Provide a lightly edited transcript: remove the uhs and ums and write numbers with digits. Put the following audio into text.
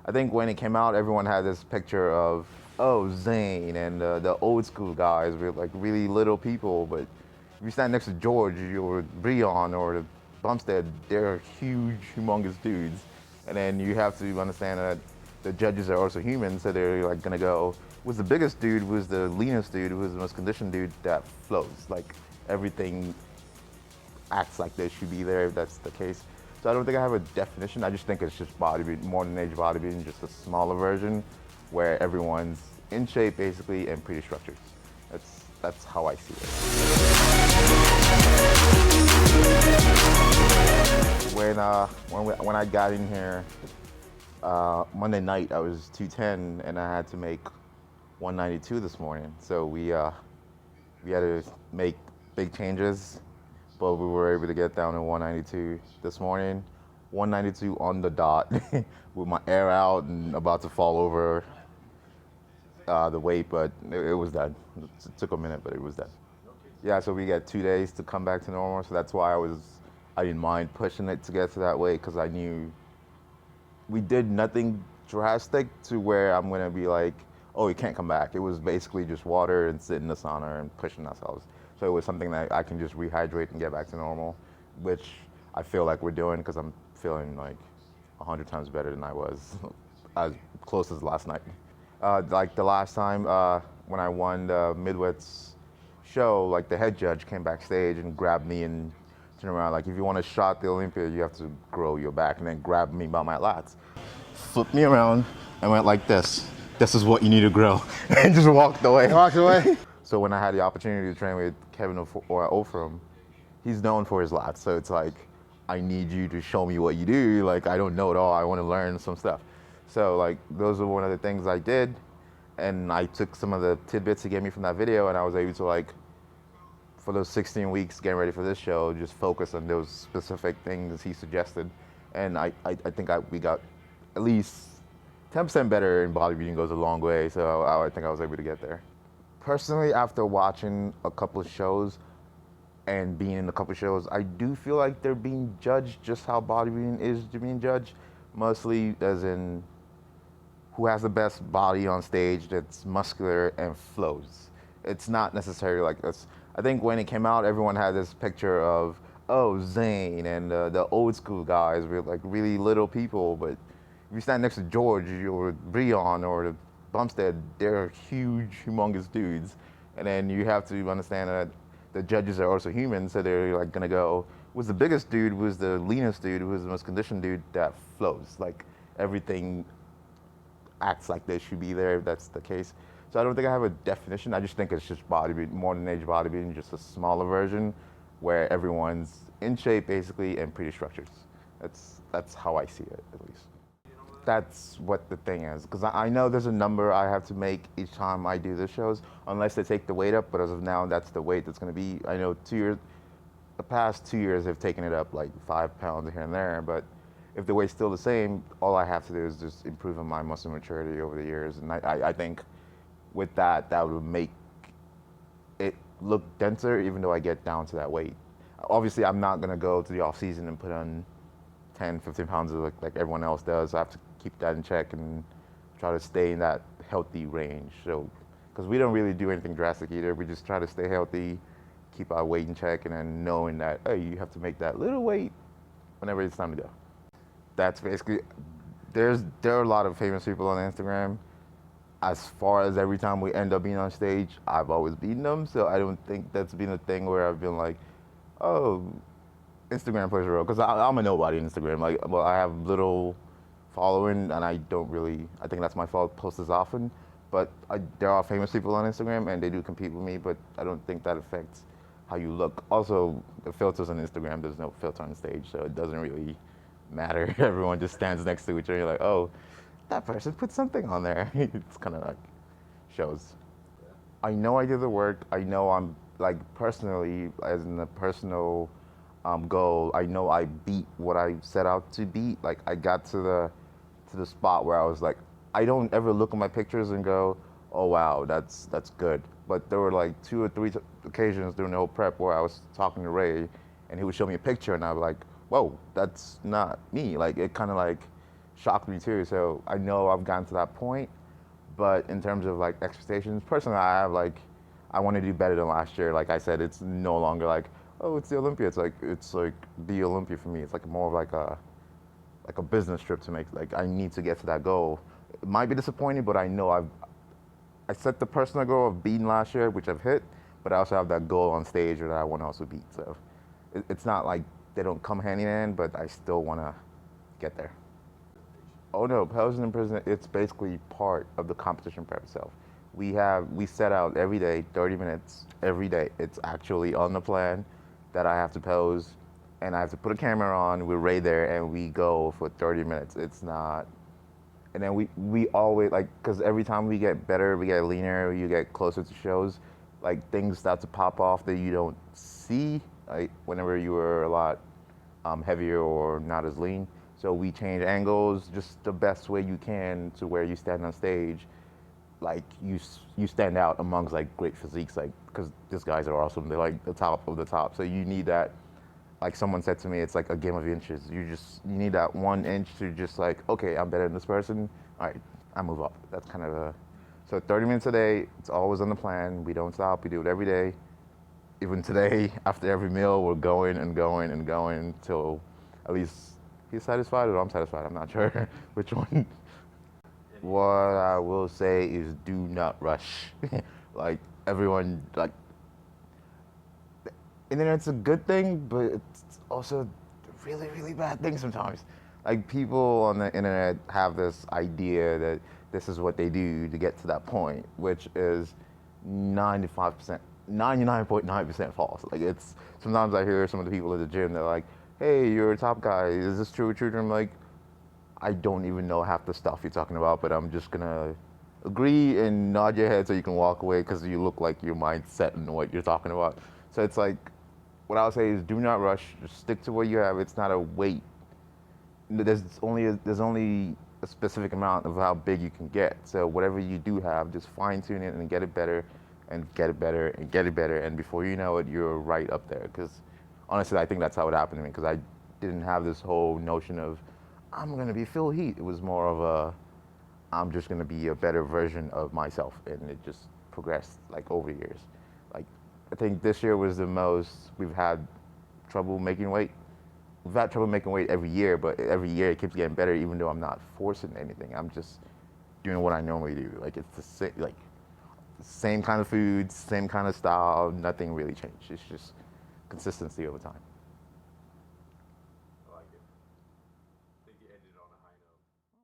I think when it came out, everyone had this picture of, oh, Zane and the old school guys were like really little people, but if you stand next to George or Breon or Bumstead, they're huge, humongous dudes. And then you have to understand that the judges are also human, so they're like gonna go, was the biggest dude, was the leanest dude, was the most conditioned dude, that flows. Like everything acts like they should be there if that's the case. So I don't think I have a definition. I just think it's just bodybuilding, modern age bodybuilding, just a smaller version where everyone's in shape basically and pretty structured. That's how I see it. When I got in here Monday night, I was 210 and I had to make 192 this morning. So we had to make big changes, but we were able to get down to 192 this morning. 192 on the dot with my air out and about to fall over the weight, but it was done. It took a minute, but it was done. Yeah, so we got 2 days to come back to normal, so that's why I didn't mind pushing it to get to that weight, because I knew we did nothing drastic to where I'm gonna be like, oh, you can't come back. It was basically just water and sit in the sauna and pushing ourselves. So it was something that I can just rehydrate and get back to normal, which I feel like we're doing, because I'm feeling like 100 times better than I was as close as last night. Like the last time when I won the Midwest show, like the head judge came backstage and grabbed me and turned around, like, if you want to shot the Olympia, you have to grow your back, and then grabbed me by my lats, flipped me around and went like this. This is what you need to grow, and just walked away. Walked away? So when I had the opportunity to train with Kevin Ofram, he's known for his lats, so it's like, I need you to show me what you do. Like, I don't know it all, I want to learn some stuff. So like, those are one of the things I did, and I took some of the tidbits he gave me from that video, and I was able to, like, for those 16 weeks getting ready for this show, just focus on those specific things he suggested. And I think we got at least 10% better in bodybuilding goes a long way, so I think I was able to get there. Personally, after watching a couple of shows and being in a couple of shows, I do feel like they're being judged just how bodybuilding is being judged, mostly as in who has the best body on stage that's muscular and flows. It's not necessarily like this. I think when it came out, everyone had this picture of, oh, Zane and the old school guys were like really little people, but if you stand next to George or Breon or Bumstead, they're huge, humongous dudes. And then you have to understand that the judges are also human, so they're like gonna go, was the biggest dude, was the leanest dude, was the most conditioned dude, that flows. Like everything acts like they should be there if that's the case. So I don't think I have a definition. I just think it's just bodybuilding, modern age bodybuilding, just a smaller version where everyone's in shape basically and pretty structured. That's how I see it, at least. That's what the thing is, because I know there's a number I have to make each time I do the shows, unless they take the weight up, but as of now, that's the weight that's gonna be. I know the past 2 years they've taken it up like 5 pounds here and there, but if the weight's still the same, all I have to do is just improve on my muscle maturity over the years, and I think with that would make it look denser, even though I get down to that weight. Obviously, I'm not gonna go to the off season and put on 10, 15 pounds of like everyone else does. I have to keep that in check and try to stay in that healthy range. So, because we don't really do anything drastic either. We just try to stay healthy, keep our weight in check, and then knowing that, hey, you have to make that little weight whenever it's time to go. That's basically, there are a lot of famous people on Instagram. As far as every time we end up being on stage, I've always beaten them. So I don't think that's been a thing where I've been like, oh, Instagram plays a role. Because I'm a nobody on Instagram. Like, well, I have little following, and I don't really, I think that's my fault, post as often. But there are famous people on Instagram, and they do compete with me, but I don't think that affects how you look. Also, the filters on Instagram, there's no filter on stage, so it doesn't really matter. Everyone just stands next to each other, and you're like, oh, that person put something on there. It's kind of like shows. I know I did the work. I know I'm like personally, as in a personal goal, I know I beat what I set out to beat. Like I got to the spot where I was like, I don't ever look at my pictures and go, oh wow, that's good. But there were like 2 or 3 occasions during the whole prep where I was talking to Ray, and he would show me a picture, and I was like, whoa, that's not me. Like it kind of like shocked me too. So I know I've gotten to that point, but in terms of like expectations, personally, I have like, I want to do better than last year. Like I said, it's no longer like, oh, it's the Olympia. It's like the Olympia for me. It's like more of like a business trip to make. Like I need to get to that goal. It might be disappointing, but I know I set the personal goal of beating last year, which I've hit, but I also have that goal on stage that I want to also beat. So it's not like they don't come hand in hand, but I still want to get there. Oh no, posing in prison, it's basically part of the competition prep itself. We set out every day, 30 minutes every day. It's actually on the plan that I have to pose, and I have to put a camera on. We're right there, and we go for 30 minutes. It's not, and then we always like, because every time we get better, we get leaner, you get closer to shows, like things start to pop off that you don't see, like whenever you were a lot heavier or not as lean. So we change angles just the best way you can to where you stand on stage, like you stand out amongst like great physiques, like because these guys are awesome. They're like the top of the top. So you need that. Like someone said to me, it's like a game of inches. You need that 1 inch to just like, okay, I'm better than this person. All right, I move up. That's kind of a, so 30 minutes a day. It's always on the plan. We don't stop. We do it every day. Even today, after every meal, we're going and going and going until at least he's satisfied or I'm satisfied. I'm not sure which one. What I will say is do not rush. Like everyone, like internet's a good thing, but it's also a really, really bad thing sometimes. Like people on the internet have this idea that this is what they do to get to that point, which is 95%, 99.9% false. Like it's, sometimes I hear some of the people at the gym, they're like, hey, you're a top guy, is this true? I'm like, I don't even know half the stuff you're talking about, but I'm just gonna agree and nod your head so you can walk away because you look like your mind's set in what you're talking about. So it's like, what I would say is do not rush. Just stick to what you have. It's not a weight. There's only a specific amount of how big you can get. So whatever you do have, just fine tune it and get it better, and get it better and get it better. And before you know it, you're right up there. Because honestly, I think that's how it happened to me. Because I didn't have this whole notion of I'm gonna be Phil Heath. It was more of a I'm just gonna be a better version of myself, and it just progressed like over years. Like I think this year was the most we've had trouble making weight. We've had trouble making weight every year, but every year it keeps getting better. Even though I'm not forcing anything, I'm just doing what I normally do. Like it's the same kind of foods, same kind of style. Nothing really changed. It's just consistency over time.